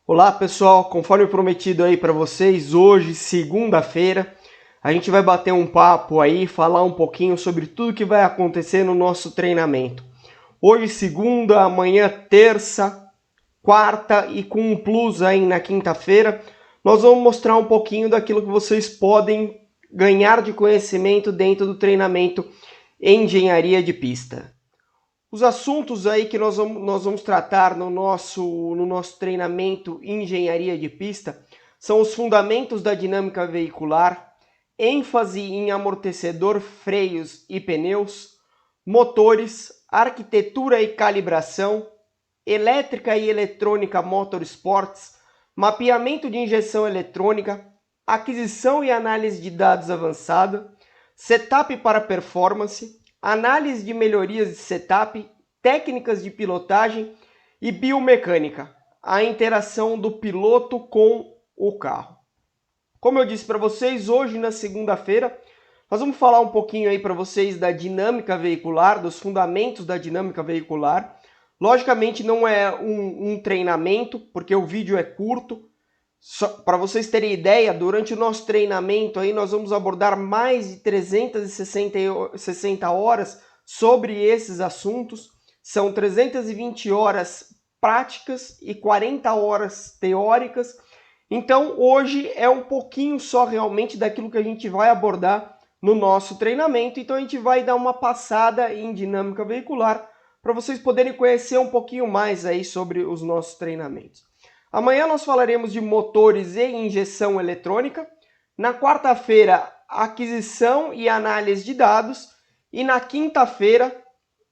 Olá pessoal, conforme prometido aí para vocês, hoje, segunda-feira, a gente vai bater um papo aí, falar um pouquinho sobre tudo que vai acontecer no nosso treinamento. Hoje, segunda, amanhã, terça, quarta e com um plus aí na quinta-feira, nós vamos mostrar um pouquinho daquilo que vocês podem ganhar de conhecimento dentro do treinamento em engenharia de pista. Os assuntos aí que nós vamos tratar no nosso treinamento em engenharia de pista são os fundamentos da dinâmica veicular, ênfase em amortecedor, freios e pneus, motores, arquitetura e calibração, elétrica e eletrônica motorsports, mapeamento de injeção eletrônica, aquisição e análise de dados avançada, setup para performance, análise de melhorias de setup, técnicas de pilotagem e biomecânica, a interação do piloto com o carro. Como eu disse para vocês, hoje na segunda-feira, nós vamos falar um pouquinho aí para vocês da dinâmica veicular, dos fundamentos da dinâmica veicular. Logicamente não é um treinamento, porque o vídeo é curto. Para vocês terem ideia, durante o nosso treinamento aí nós vamos abordar mais de 360 horas sobre esses assuntos. São 320 horas práticas e 40 horas teóricas. Então hoje é um pouquinho só realmente daquilo que a gente vai abordar no nosso treinamento. Então a gente vai dar uma passada em dinâmica veicular para vocês poderem conhecer um pouquinho mais aí sobre os nossos treinamentos. Amanhã nós falaremos de motores e injeção eletrônica. Na quarta-feira, aquisição e análise de dados. E na quinta-feira,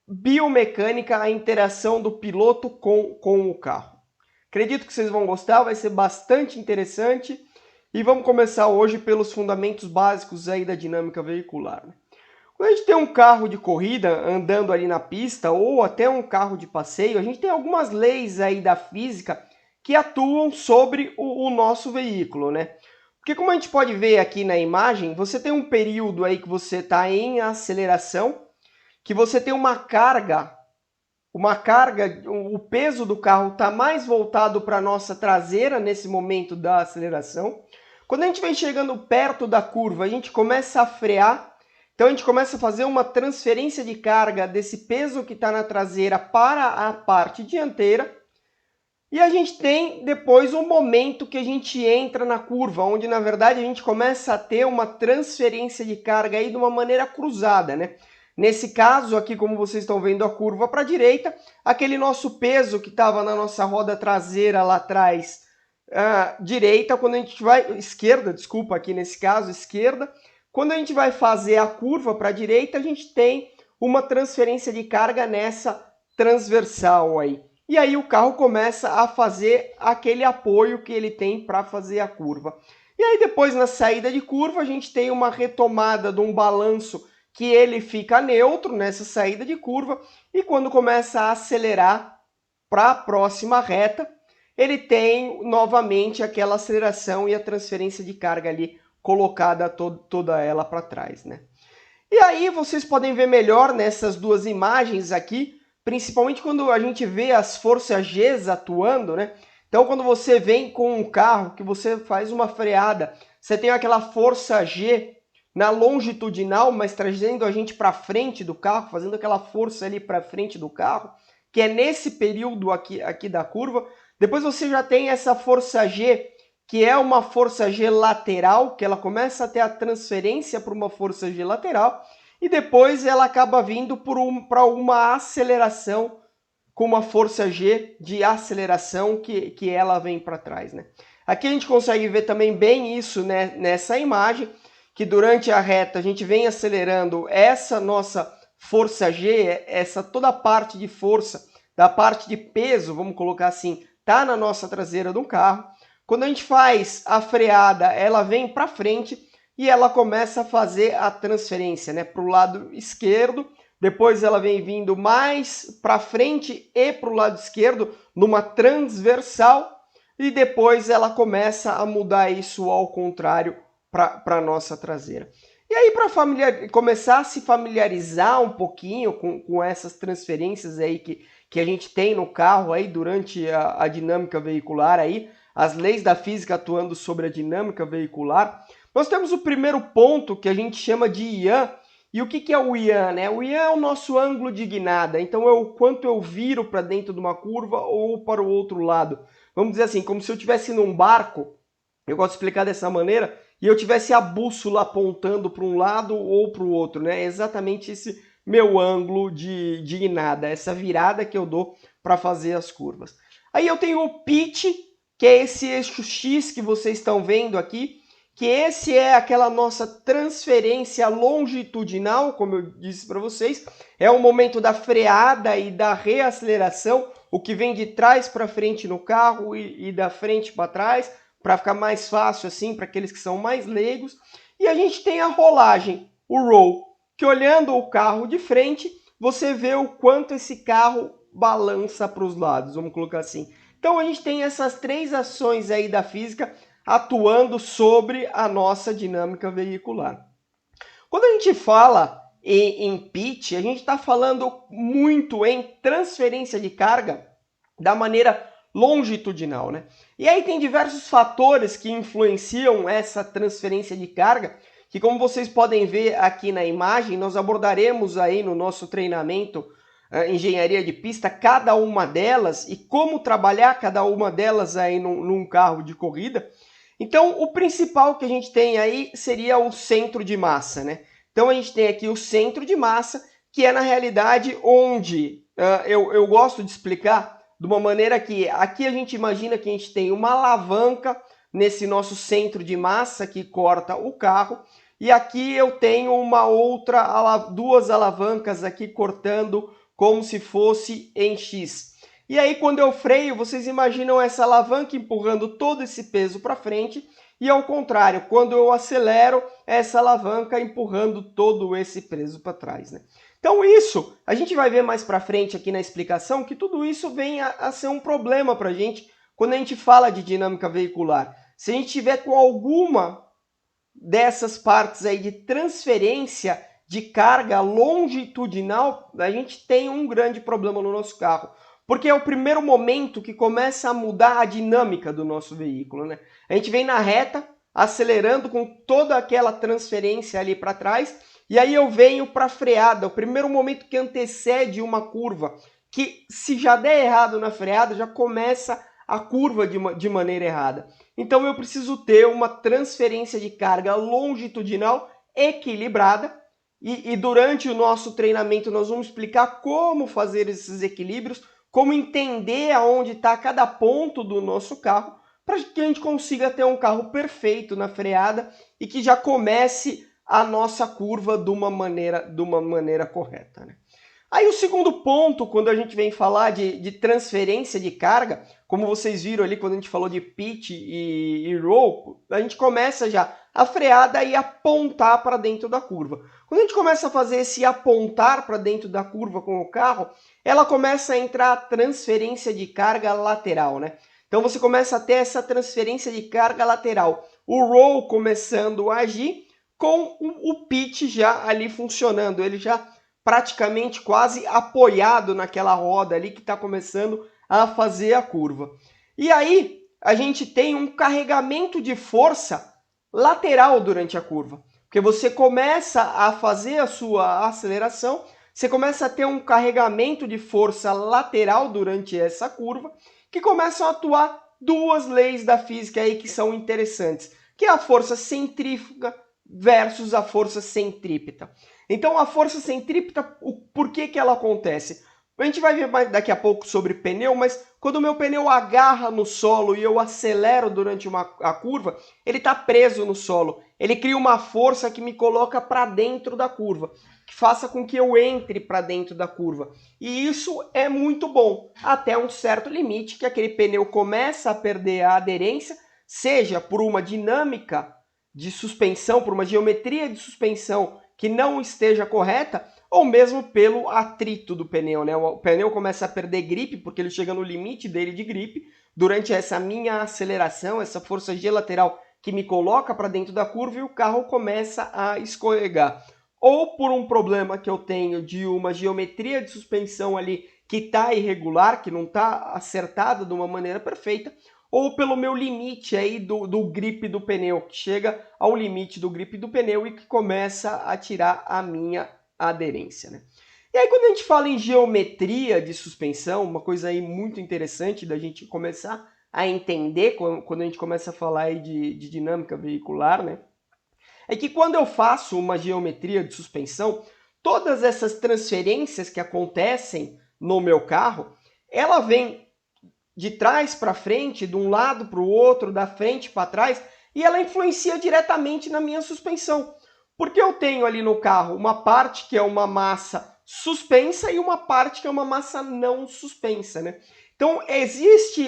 biomecânica, a interação do piloto com o carro. Acredito que vocês vão gostar, vai ser bastante interessante. E vamos começar hoje pelos fundamentos básicos aí da dinâmica veicular. Quando a gente tem um carro de corrida andando ali na pista ou até um carro de passeio, a gente tem algumas leis aí da física que atuam sobre o nosso veículo, né? Porque como a gente pode ver aqui na imagem, você tem um período aí que você está em aceleração, que você tem uma carga, o peso do carro está mais voltado para a nossa traseira nesse momento da aceleração. Quando a gente vem chegando perto da curva, a gente começa a frear, então a gente começa a fazer uma transferência de carga desse peso que está na traseira para a parte dianteira. E a gente tem depois um momento que a gente entra na curva, onde na verdade a gente começa a ter uma transferência de carga aí de uma maneira cruzada, né? Nesse caso aqui, como vocês estão vendo a curva para a direita, aquele nosso peso que estava na nossa roda traseira lá atrás, direita, quando a gente vai, esquerda, desculpa, aqui nesse caso, esquerda, quando a gente vai fazer a curva para a direita, a gente tem uma transferência de carga nessa transversal aí. E aí o carro começa a fazer aquele apoio que ele tem para fazer a curva. E aí depois na saída de curva a gente tem uma retomada de um balanço que ele fica neutro nessa saída de curva e quando começa a acelerar para a próxima reta, ele tem novamente aquela aceleração e a transferência de carga ali colocada toda ela para trás, né? E aí vocês podem ver melhor nessas duas imagens aqui, principalmente quando a gente vê as forças Gs atuando, né? Então, quando você vem com um carro que você faz uma freada, você tem aquela força G na longitudinal, mas trazendo a gente para frente do carro, fazendo aquela força ali para frente do carro, que é nesse período aqui da curva. Depois você já tem essa força G, que é uma força G lateral, que ela começa a ter a transferência para uma força G lateral, e depois ela acaba vindo para uma aceleração com uma força G de aceleração que ela vem para trás, né? Aqui a gente consegue ver também bem isso, né, nessa imagem, que durante a reta a gente vem acelerando essa nossa força G, essa toda a parte de força, da parte de peso, vamos colocar assim, tá na nossa traseira do carro. Quando a gente faz a freada, ela vem para frente e ela começa a fazer a transferência, né, para o lado esquerdo. Depois ela vem vindo mais para frente e para o lado esquerdo, numa transversal. E depois ela começa a mudar isso ao contrário para a nossa traseira. E aí, para começar a se familiarizar um pouquinho com essas transferências aí que a gente tem no carro aí durante a dinâmica veicular aí, as leis da física atuando sobre a dinâmica veicular. Nós temos o primeiro ponto que a gente chama de Ian. E o que é o Ian, né? O Ian é o nosso ângulo de guinada, então é o quanto eu viro para dentro de uma curva ou para o outro lado. Vamos dizer assim, como se eu estivesse num barco, eu gosto de explicar dessa maneira, e eu tivesse a bússola apontando para um lado ou para o outro, né? É exatamente esse meu ângulo de guinada, essa virada que eu dou para fazer as curvas. Aí eu tenho o pitch, que é esse eixo X que vocês estão vendo aqui, que esse é aquela nossa transferência longitudinal, como eu disse para vocês, é o momento da freada e da reaceleração, o que vem de trás para frente no carro e da frente para trás, para ficar mais fácil assim para aqueles que são mais leigos. E a gente tem a rolagem, o roll, que olhando o carro de frente, você vê o quanto esse carro balança para os lados, vamos colocar assim. Então a gente tem essas três ações aí da física atuando sobre a nossa dinâmica veicular. Quando a gente fala em pitch, a gente está falando muito em transferência de carga da maneira longitudinal, né? E aí tem diversos fatores que influenciam essa transferência de carga, que como vocês podem ver aqui na imagem, nós abordaremos aí no nosso treinamento engenharia de pista, cada uma delas e como trabalhar cada uma delas aí num carro de corrida. Então, o principal que a gente tem aí seria o centro de massa, né? Então, a gente tem aqui o centro de massa, que é na realidade onde eu gosto de explicar de uma maneira que aqui a gente imagina que a gente tem uma alavanca nesse nosso centro de massa que corta o carro, e aqui eu tenho duas alavancas aqui cortando como se fosse em X. E aí quando eu freio, vocês imaginam essa alavanca empurrando todo esse peso para frente, e ao contrário, quando eu acelero, essa alavanca empurrando todo esse peso para trás, né? Então isso, a gente vai ver mais para frente aqui na explicação, que tudo isso vem a ser um problema para a gente quando a gente fala de dinâmica veicular. Se a gente tiver com alguma dessas partes aí de transferência de carga longitudinal, a gente tem um grande problema no nosso carro. Porque é o primeiro momento que começa a mudar a dinâmica do nosso veículo, né? A gente vem na reta, acelerando com toda aquela transferência ali para trás, e aí eu venho para a freada, o primeiro momento que antecede uma curva, que se já der errado na freada, já começa a curva de maneira errada. Então eu preciso ter uma transferência de carga longitudinal equilibrada, e durante o nosso treinamento nós vamos explicar como fazer esses equilíbrios, como entender aonde está cada ponto do nosso carro, para que a gente consiga ter um carro perfeito na freada e que já comece a nossa curva de uma maneira correta, né? Aí o segundo ponto, quando a gente vem falar de transferência de carga, como vocês viram ali quando a gente falou de pitch e roll, a gente começa já a freada e apontar para dentro da curva. Quando a gente começa a fazer esse apontar para dentro da curva com o carro, ela começa a entrar a transferência de carga lateral, né? Então você começa a ter essa transferência de carga lateral. O roll começando a agir com o pitch já ali funcionando, ele já praticamente quase apoiado naquela roda ali que está começando a fazer a curva. E aí a gente tem um carregamento de força lateral durante a curva, porque você começa a fazer a sua aceleração, você começa a ter um carregamento de força lateral durante essa curva, que começam a atuar duas leis da física aí que são interessantes, que é a força centrífuga versus a força centrípeta. Então a força centrípeta, por que ela acontece? A gente vai ver mais daqui a pouco sobre pneu, mas quando o meu pneu agarra no solo e eu acelero durante a curva, ele está preso no solo. Ele cria uma força que me coloca para dentro da curva, que faça com que eu entre para dentro da curva. E isso é muito bom, até um certo limite que aquele pneu começa a perder a aderência, seja por uma dinâmica de suspensão, por uma geometria de suspensão que não esteja correta, ou mesmo pelo atrito do pneu, né? O pneu começa a perder gripe, porque ele chega no limite dele de gripe, durante essa minha aceleração, essa força G lateral que me coloca para dentro da curva e o carro começa a escorregar. Ou por um problema que eu tenho de uma geometria de suspensão ali que está irregular, que não está acertada de uma maneira perfeita, ou pelo meu limite aí do grip do pneu, que chega ao limite do grip do pneu e que começa a tirar a minha aderência, né? E aí quando a gente fala em geometria de suspensão, uma coisa aí muito interessante da gente começar a entender quando a gente começa a falar aí de dinâmica veicular, né? É que quando eu faço uma geometria de suspensão, todas essas transferências que acontecem no meu carro, ela vem de trás para frente, de um lado para o outro, da frente para trás, e ela influencia diretamente na minha suspensão. Porque eu tenho ali no carro uma parte que é uma massa suspensa e uma parte que é uma massa não suspensa, né? Então existe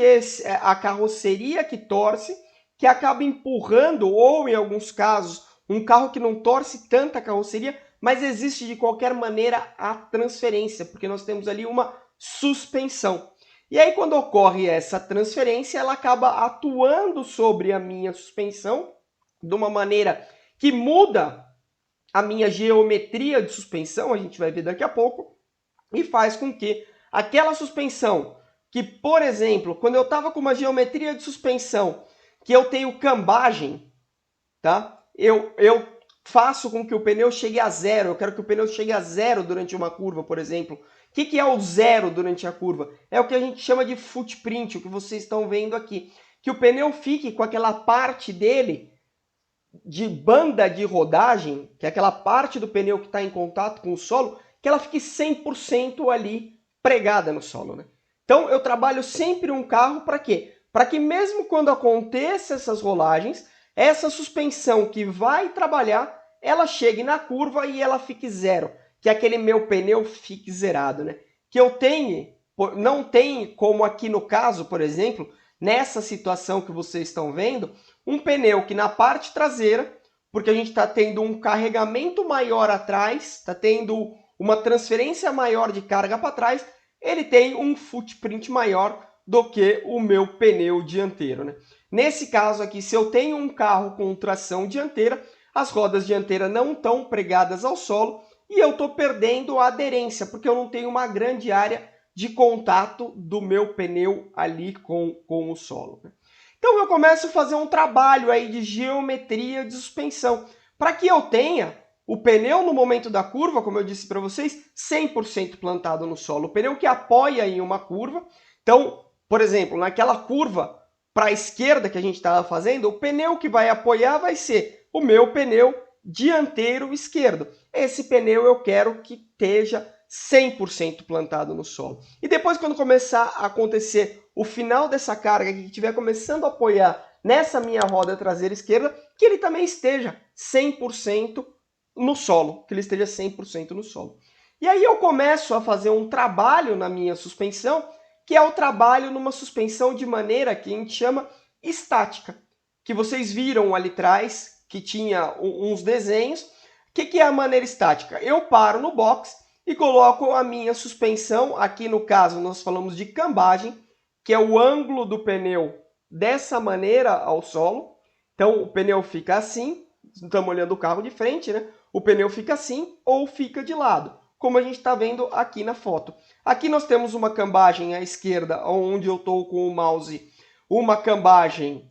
a carroceria que torce, que acaba empurrando, ou em alguns casos, um carro que não torce tanta carroceria, mas existe de qualquer maneira a transferência, porque nós temos ali uma suspensão. E aí quando ocorre essa transferência, ela acaba atuando sobre a minha suspensão de uma maneira que muda a minha geometria de suspensão, a gente vai ver daqui a pouco, e faz com que aquela suspensão que, por exemplo, quando eu estava com uma geometria de suspensão que eu tenho cambagem, tá? Eu faço com que o pneu chegue a zero, eu quero que o pneu chegue a zero durante uma curva, por exemplo. O que é o zero durante a curva? É o que a gente chama de footprint, o que vocês estão vendo aqui. Que o pneu fique com aquela parte dele de banda de rodagem, que é aquela parte do pneu que está em contato com o solo, que ela fique 100% ali pregada no solo, né? Então eu trabalho sempre um carro para quê? Para que mesmo quando aconteça essas rolagens, essa suspensão que vai trabalhar, ela chegue na curva e ela fique zero, que aquele meu pneu fique zerado, né? Que eu tenha, não tem como aqui no caso, por exemplo, nessa situação que vocês estão vendo, um pneu que na parte traseira, porque a gente está tendo um carregamento maior atrás, está tendo uma transferência maior de carga para trás, ele tem um footprint maior do que o meu pneu dianteiro, né? Nesse caso aqui, se eu tenho um carro com tração dianteira, as rodas dianteiras não estão pregadas ao solo e eu estou perdendo a aderência, porque eu não tenho uma grande área de contato do meu pneu ali com o solo, né? Então eu começo a fazer um trabalho aí de geometria de suspensão, para que eu tenha o pneu no momento da curva, como eu disse para vocês, 100% plantado no solo. O pneu que apoia em uma curva. Então, por exemplo, naquela curva para a esquerda que a gente estava fazendo, o pneu que vai apoiar vai ser o meu pneu dianteiro esquerdo. Esse pneu eu quero que esteja 100% plantado no solo. E depois, quando começar a acontecer o final dessa carga, que estiver começando a apoiar nessa minha roda traseira esquerda, que ele também esteja 100% no solo, que ele esteja 100% no solo. E aí eu começo a fazer um trabalho na minha suspensão, que é o trabalho numa suspensão de maneira que a gente chama estática, que vocês viram ali atrás, que tinha uns desenhos. O que é a maneira estática? Eu paro no box e coloco a minha suspensão, aqui no caso nós falamos de cambagem, que é o ângulo do pneu dessa maneira ao solo. Então o pneu fica assim, estamos olhando o carro de frente, né? O pneu fica assim ou fica de lado, como a gente está vendo aqui na foto. Aqui nós temos uma cambagem à esquerda, onde eu estou com o mouse, uma cambagem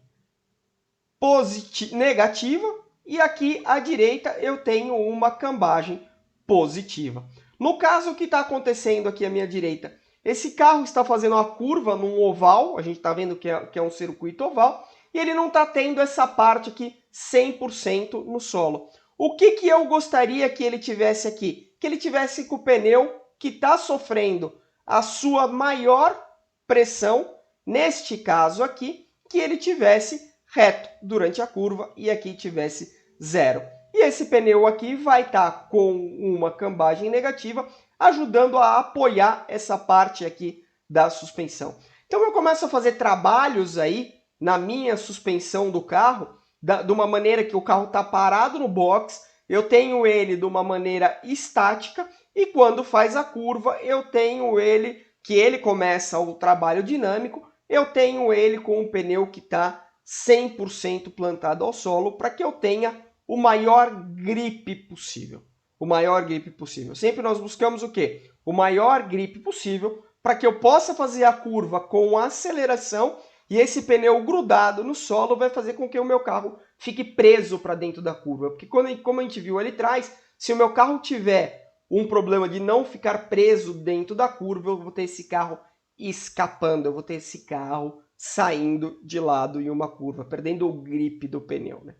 negativa, e aqui à direita eu tenho uma cambagem positiva. No caso, o que está acontecendo aqui à minha direita? Esse carro está fazendo uma curva num oval, a gente está vendo que é um circuito oval, e ele não está tendo essa parte aqui 100% no solo. O que eu gostaria que ele tivesse aqui? Que ele tivesse com o pneu que está sofrendo a sua maior pressão, neste caso aqui, que ele tivesse reto durante a curva e aqui tivesse zero. E esse pneu aqui vai estar com uma cambagem negativa, ajudando a apoiar essa parte aqui da suspensão. Então eu começo a fazer trabalhos aí na minha suspensão do carro, de uma maneira que o carro está parado no box, eu tenho ele de uma maneira estática, e quando faz a curva eu tenho ele, que ele começa o trabalho dinâmico, eu tenho ele com um pneu que está 100% plantado ao solo, para que eu tenha o maior grip possível. O maior grip possível. Sempre nós buscamos o quê? O maior grip possível, para que eu possa fazer a curva com aceleração e esse pneu grudado no solo vai fazer com que o meu carro fique preso para dentro da curva. Porque como a gente viu ali atrás, se o meu carro tiver um problema de não ficar preso dentro da curva, eu vou ter esse carro escapando, eu vou ter esse carro saindo de lado em uma curva, perdendo o grip do pneu, né?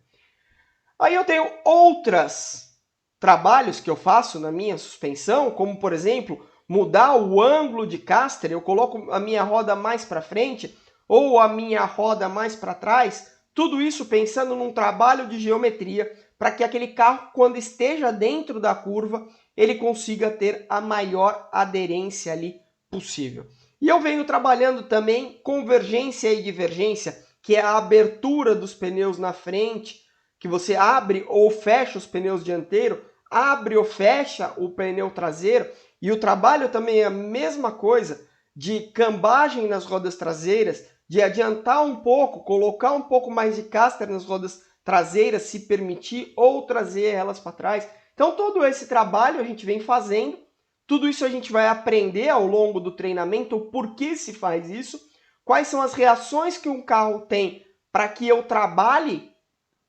Aí eu tenho outros trabalhos que eu faço na minha suspensão, como por exemplo, mudar o ângulo de caster, eu coloco a minha roda mais para frente ou a minha roda mais para trás, tudo isso pensando num trabalho de geometria para que aquele carro, quando esteja dentro da curva, ele consiga ter a maior aderência ali possível. E eu venho trabalhando também convergência e divergência, que é a abertura dos pneus na frente, que você abre ou fecha os pneus dianteiros, abre ou fecha o pneu traseiro, e o trabalho também é a mesma coisa, de cambagem nas rodas traseiras, de adiantar um pouco, colocar um pouco mais de caster nas rodas traseiras, se permitir, ou trazer elas para trás. Então todo esse trabalho a gente vem fazendo, tudo isso a gente vai aprender ao longo do treinamento, o porquê se faz isso, quais são as reações que um carro tem para que eu trabalhe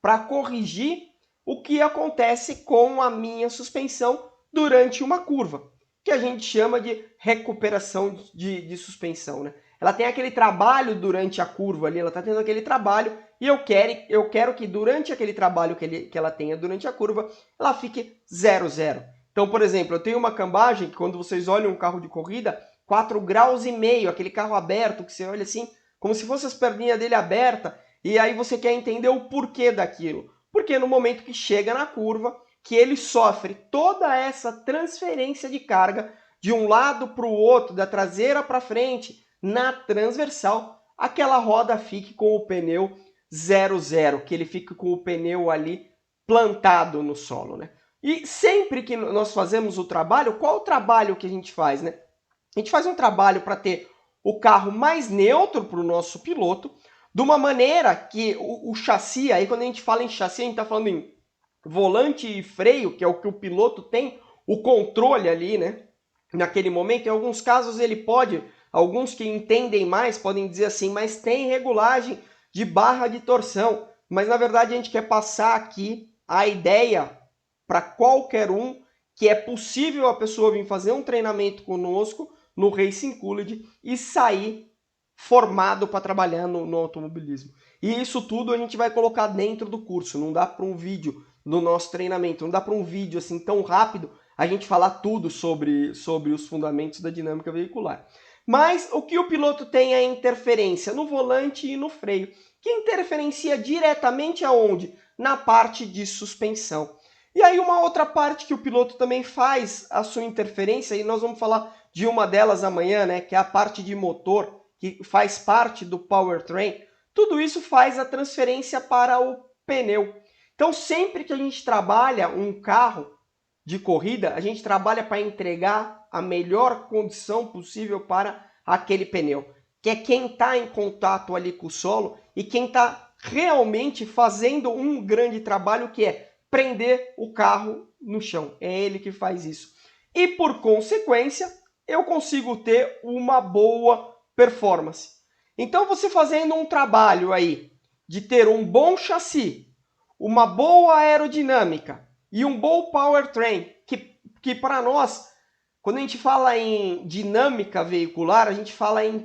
para corrigir o que acontece com a minha suspensão durante uma curva, que a gente chama de recuperação de suspensão, né? Ela tem aquele trabalho durante a curva ali, ela está tendo aquele trabalho e eu quero que durante aquele trabalho que ela tenha durante a curva, ela fique 0,0. Então, por exemplo, eu tenho uma cambagem que quando vocês olham um carro de corrida, 4,5 graus, aquele carro aberto que você olha assim, como se fosse as perninhas dele abertas, e aí você quer entender o porquê daquilo. Porque no momento que chega na curva, que ele sofre toda essa transferência de carga de um lado para o outro, da traseira para frente, na transversal, aquela roda fique com o pneu 0,0, que ele fique com o pneu ali plantado no solo, né? E sempre que nós fazemos o trabalho, qual o trabalho que a gente faz, né? A gente faz um trabalho para ter o carro mais neutro para o nosso piloto, de uma maneira que o chassi, aí quando a gente fala em chassi, a gente está falando em volante e freio, que é o que o piloto tem, o controle ali, né? Naquele momento, em alguns casos ele pode, alguns que entendem mais podem dizer assim, mas tem regulagem de barra de torção. Mas na verdade a gente quer passar aqui a ideia para qualquer um que é possível a pessoa vir fazer um treinamento conosco no Racing Coolidge e sair formado para trabalhar no automobilismo. E isso tudo a gente vai colocar dentro do curso, não dá para um vídeo do nosso treinamento, não dá para um vídeo assim tão rápido a gente falar tudo sobre os fundamentos da dinâmica veicular. Mas o que o piloto tem é interferência no volante e no freio, que interferencia diretamente aonde? Na parte de suspensão. E aí uma outra parte que o piloto também faz a sua interferência, e nós vamos falar de uma delas amanhã, né, que é a parte de motor, que faz parte do powertrain, tudo isso faz a transferência para o pneu. Então, sempre que a gente trabalha um carro de corrida, a gente trabalha para entregar a melhor condição possível para aquele pneu, que é quem está em contato ali com o solo e quem está realmente fazendo um grande trabalho, que é prender o carro no chão. É ele que faz isso. E, por consequência, eu consigo ter uma boa performance. Então, você fazendo um trabalho aí de ter um bom chassi, uma boa aerodinâmica e um bom powertrain, que para nós, quando a gente fala em dinâmica veicular, a gente fala em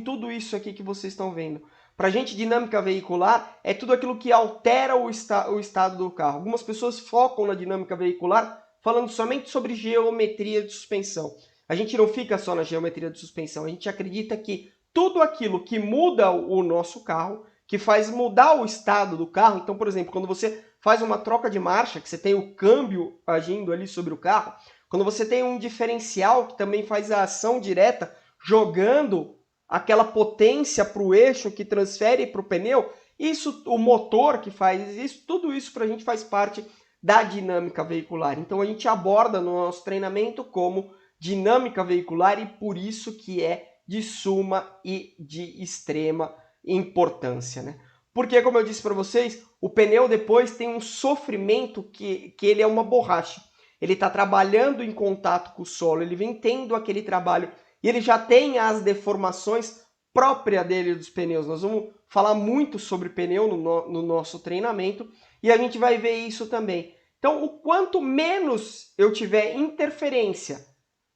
tudo isso aqui que vocês estão vendo. Para a gente, dinâmica veicular é tudo aquilo que altera o estado do carro. Algumas pessoas focam na dinâmica veicular falando somente sobre geometria de suspensão. A gente não fica só na geometria de suspensão, a gente acredita que tudo aquilo que muda o nosso carro, que faz mudar o estado do carro, então, por exemplo, quando você faz uma troca de marcha, que você tem o câmbio agindo ali sobre o carro, quando você tem um diferencial que também faz a ação direta, jogando aquela potência para o eixo que transfere para o pneu, isso, o motor que faz isso, tudo isso para a gente faz parte da dinâmica veicular. Então a gente aborda no nosso treinamento como dinâmica veicular e por isso que é de suma e de extrema importância, né? Porque, como eu disse para vocês, o pneu depois tem um sofrimento que ele é uma borracha. Ele está trabalhando em contato com o solo, ele vem tendo aquele trabalho e ele já tem as deformações própria dele dos pneus. Nós vamos falar muito sobre pneu no nosso treinamento e a gente vai ver isso também. Então, o quanto menos eu tiver interferência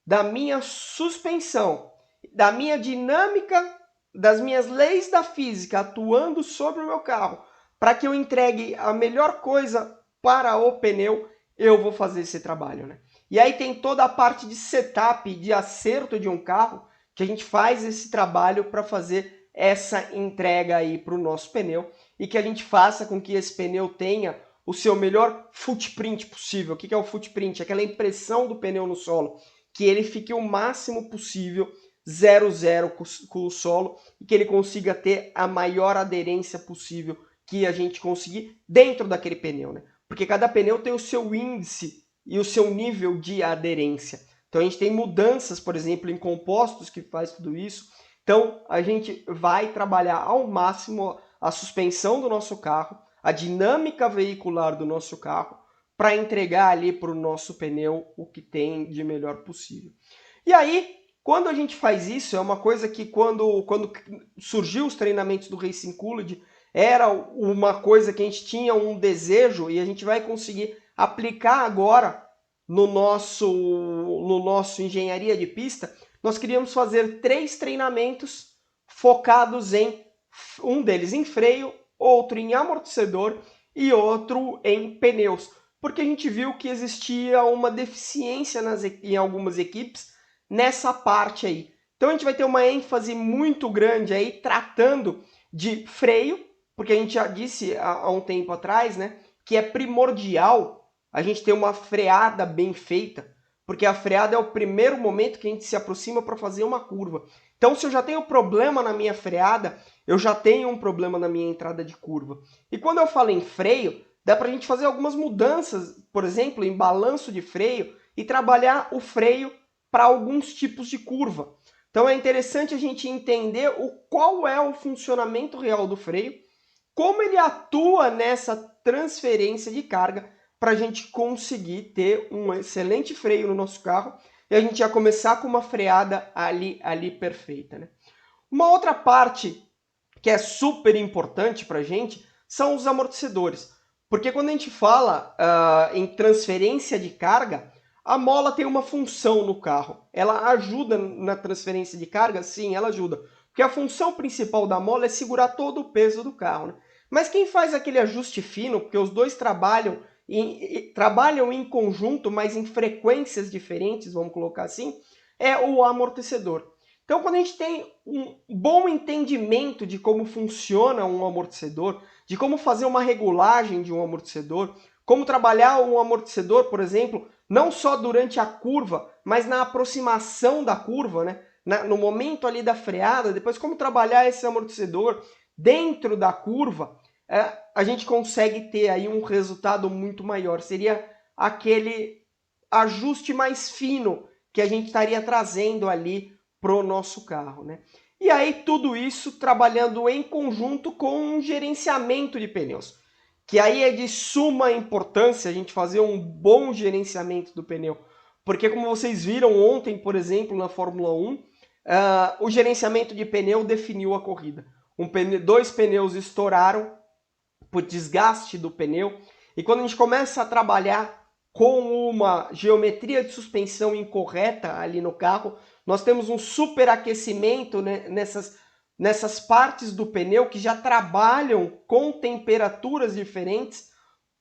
da minha suspensão, da minha dinâmica, das minhas leis da física atuando sobre o meu carro, para que eu entregue a melhor coisa para o pneu, eu vou fazer esse trabalho, né? E aí tem toda a parte de setup, de acerto de um carro, que a gente faz esse trabalho para fazer essa entrega aí para o nosso pneu e que a gente faça com que esse pneu tenha o seu melhor footprint possível. O que é o footprint? Aquela impressão do pneu no solo, que ele fique o máximo possível 0,0 com o solo e que ele consiga ter a maior aderência possível que a gente conseguir dentro daquele pneu, né? Porque cada pneu tem o seu índice e o seu nível de aderência. Então a gente tem mudanças, por exemplo, em compostos que faz tudo isso. Então a gente vai trabalhar ao máximo a suspensão do nosso carro, a dinâmica veicular do nosso carro, para entregar ali para o nosso pneu o que tem de melhor possível. E aí, quando a gente faz isso, é uma coisa que quando surgiu os treinamentos do Racing Cooled, era uma coisa que a gente tinha um desejo e a gente vai conseguir aplicar agora no nosso engenharia de pista. Nós queríamos fazer 3 treinamentos focados em um deles em freio, outro em amortecedor e outro em pneus, porque a gente viu que existia uma deficiência em algumas equipes nessa parte aí. Então a gente vai ter uma ênfase muito grande aí tratando de freio, porque a gente já disse há um tempo atrás, né, que é primordial a gente ter uma freada bem feita, porque a freada é o primeiro momento que a gente se aproxima para fazer uma curva. Então, se eu já tenho problema na minha freada, eu já tenho um problema na minha entrada de curva. E quando eu falo em freio, dá para a gente fazer algumas mudanças, por exemplo, em balanço de freio e trabalhar o freio para alguns tipos de curva. Então é interessante a gente entender qual é o funcionamento real do freio, como ele atua nessa transferência de carga para a gente conseguir ter um excelente freio no nosso carro e a gente já começar com uma freada ali perfeita, né? Uma outra parte que é super importante para a gente são os amortecedores. Porque quando a gente fala em transferência de carga, a mola tem uma função no carro. Ela ajuda na transferência de carga? Sim, ela ajuda. Porque a função principal da mola é segurar todo o peso do carro, né? Mas quem faz aquele ajuste fino, porque os dois trabalham em conjunto, mas em frequências diferentes, vamos colocar assim, é o amortecedor. Então, quando a gente tem um bom entendimento de como funciona um amortecedor, de como fazer uma regulagem de um amortecedor, como trabalhar um amortecedor, por exemplo, não só durante a curva, mas na aproximação da curva, né? No momento ali da freada, depois como trabalhar esse amortecedor dentro da curva, a gente consegue ter aí um resultado muito maior. Seria aquele ajuste mais fino que a gente estaria trazendo ali para o nosso carro, né? E aí tudo isso trabalhando em conjunto com um gerenciamento de pneus, que aí é de suma importância a gente fazer um bom gerenciamento do pneu, porque como vocês viram ontem, por exemplo, na Fórmula 1, o gerenciamento de pneu definiu a corrida. Dois pneus estouraram por desgaste do pneu, e quando a gente começa a trabalhar com uma geometria de suspensão incorreta ali no carro, nós temos um superaquecimento, né, nessas partes do pneu que já trabalham com temperaturas diferentes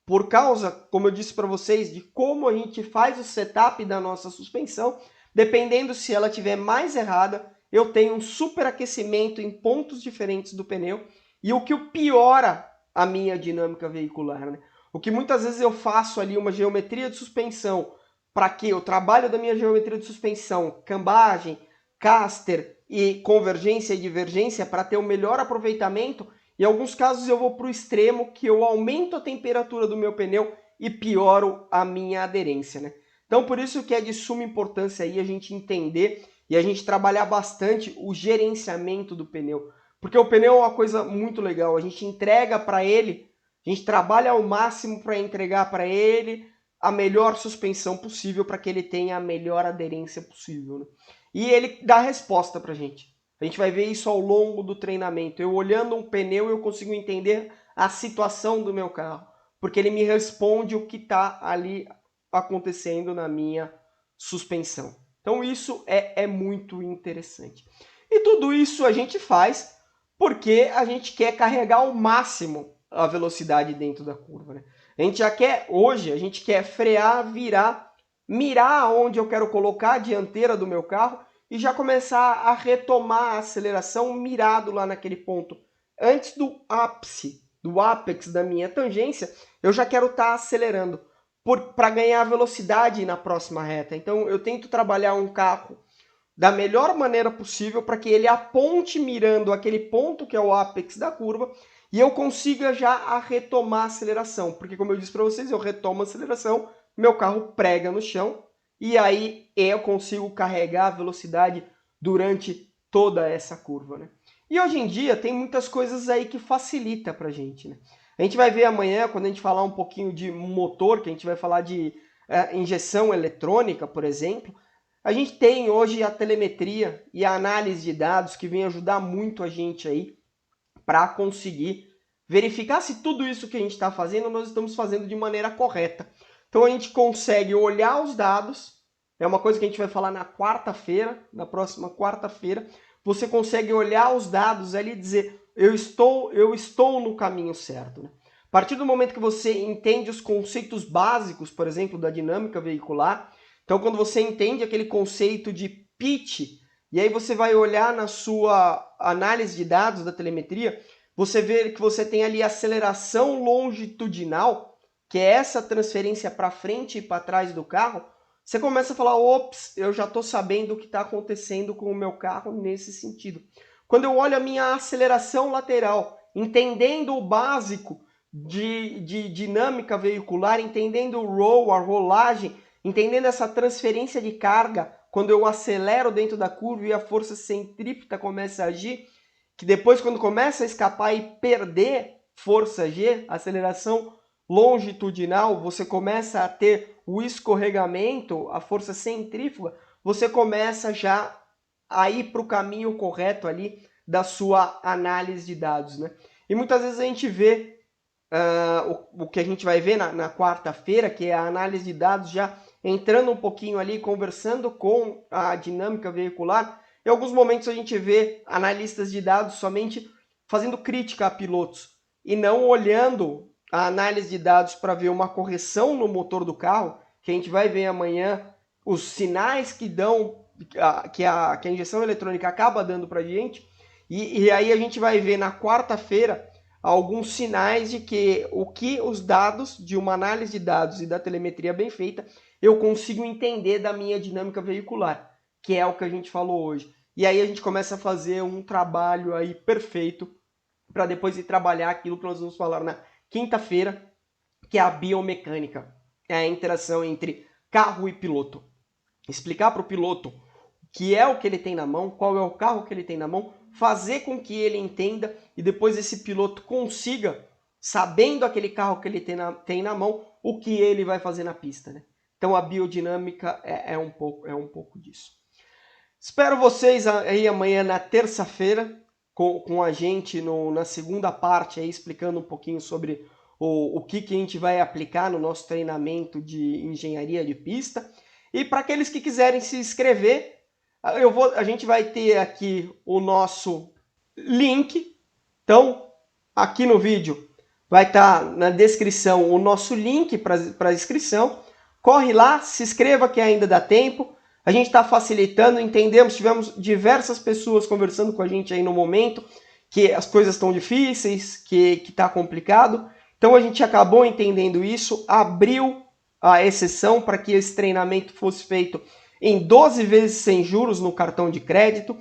por causa, como eu disse para vocês, de como a gente faz o setup da nossa suspensão. Dependendo se ela estiver mais errada, eu tenho um superaquecimento em pontos diferentes do pneu e o que piora a minha dinâmica veicular, né? O que muitas vezes eu faço ali uma geometria de suspensão para que eu trabalho da minha geometria de suspensão, cambagem, caster e convergência e divergência para ter o melhor aproveitamento. Em alguns casos eu vou para o extremo que eu aumento a temperatura do meu pneu e pioro a minha aderência, né? Então por isso que é de suma importância aí a gente entender e a gente trabalhar bastante o gerenciamento do pneu. Porque o pneu é uma coisa muito legal, a gente entrega para ele, a gente trabalha ao máximo para entregar para ele a melhor suspensão possível para que ele tenha a melhor aderência possível, né? E ele dá resposta para a gente. A gente vai ver isso ao longo do treinamento. Eu olhando um pneu, eu consigo entender a situação do meu carro, porque ele me responde o que está ali acontecendo na minha suspensão. Então isso é muito interessante. E tudo isso a gente faz porque a gente quer carregar ao máximo a velocidade dentro da curva, né? A gente já quer, hoje, a gente quer frear, virar, mirar onde eu quero colocar a dianteira do meu carro e já começar a retomar a aceleração mirado lá naquele ponto. Antes do ápice, do apex da minha tangência, eu já quero estar acelerando para ganhar velocidade na próxima reta. Então eu tento trabalhar um carro da melhor maneira possível para que ele aponte mirando aquele ponto que é o apex da curva e eu consiga já retomar a aceleração. Porque como eu disse para vocês, eu retomo a aceleração, meu carro prega no chão e aí eu consigo carregar a velocidade durante toda essa curva, né? E hoje em dia tem muitas coisas aí que facilita para a gente, né? A gente vai ver amanhã, quando a gente falar um pouquinho de motor, que a gente vai falar de injeção eletrônica, por exemplo, a gente tem hoje a telemetria e a análise de dados que vem ajudar muito a gente aí para conseguir verificar se tudo isso que a gente está fazendo, nós estamos fazendo de maneira correta. Então a gente consegue olhar os dados, é uma coisa que a gente vai falar na quarta-feira, na próxima quarta-feira, você consegue olhar os dados ali e dizer, eu estou no caminho certo, né? A partir do momento que você entende os conceitos básicos, por exemplo, da dinâmica veicular, então quando você entende aquele conceito de pitch, e aí você vai olhar na sua análise de dados da telemetria, você vê que você tem ali aceleração longitudinal, que é essa transferência para frente e para trás do carro, você começa a falar, ops, eu já estou sabendo o que está acontecendo com o meu carro nesse sentido. Quando eu olho a minha aceleração lateral, entendendo o básico de dinâmica veicular, entendendo o roll, a rolagem, entendendo essa transferência de carga, quando eu acelero dentro da curva e a força centrípeta começa a agir, que depois quando começa a escapar e perder força G, aceleração longitudinal, você começa a ter o escorregamento, a força centrífuga, você começa já a ir para o caminho correto ali da sua análise de dados, né? E muitas vezes a gente vê o que a gente vai ver na quarta-feira, que é a análise de dados já entrando um pouquinho ali, conversando com a dinâmica veicular. Em alguns momentos a gente vê analistas de dados somente fazendo crítica a pilotos e não olhando a análise de dados para ver uma correção no motor do carro, que a gente vai ver amanhã os sinais que dão, que a injeção eletrônica acaba dando para a gente, e aí a gente vai ver na quarta-feira alguns sinais de que os dados de uma análise de dados e da telemetria bem feita, eu consigo entender da minha dinâmica veicular, que é o que a gente falou hoje. E aí a gente começa a fazer um trabalho aí perfeito para depois ir trabalhar aquilo que nós vamos falar na quinta-feira, que é a biomecânica, é a interação entre carro e piloto. Explicar para o piloto o que é o que ele tem na mão, qual é o carro que ele tem na mão, fazer com que ele entenda e depois esse piloto consiga, sabendo aquele carro que ele tem na mão, o que ele vai fazer na pista, né? Então a biodinâmica é um pouco disso. Espero vocês aí amanhã na terça-feira com a gente na segunda parte, aí, explicando um pouquinho sobre o que a gente vai aplicar no nosso treinamento de engenharia de pista. E para aqueles que quiserem se inscrever, a gente vai ter aqui o nosso link. Então, aqui no vídeo vai estar na descrição o nosso link para a inscrição. Corre lá, se inscreva que ainda dá tempo. A gente está facilitando, entendemos, tivemos diversas pessoas conversando com a gente aí no momento, que as coisas estão difíceis, que está complicado. Então a gente acabou entendendo isso, abriu a exceção para que esse treinamento fosse feito em 12 vezes sem juros no cartão de crédito.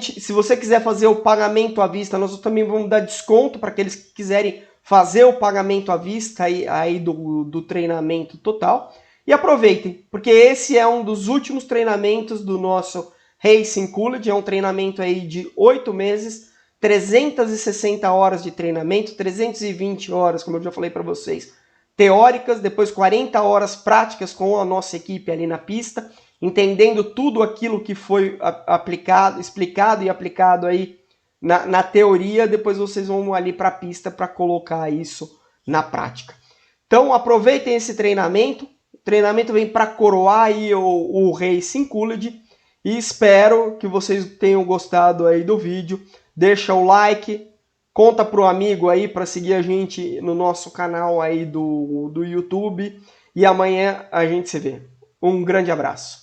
Se você quiser fazer o pagamento à vista, nós também vamos dar desconto para aqueles que quiserem fazer o pagamento à vista aí do treinamento total. E aproveitem, porque esse é um dos últimos treinamentos do nosso Racing Coolidge, é um treinamento aí de 8 meses, 360 horas de treinamento, 320 horas, como eu já falei para vocês, teóricas, depois 40 horas práticas com a nossa equipe ali na pista, entendendo tudo aquilo que foi aplicado, explicado e aplicado aí na teoria, depois vocês vão ali para a pista para colocar isso na prática. Então aproveitem esse treinamento. O treinamento vem para coroar aí o Racing Coolidge. E espero que vocês tenham gostado aí do vídeo. Deixa o like, conta para o amigo aí para seguir a gente no nosso canal aí do YouTube. E amanhã a gente se vê. Um grande abraço.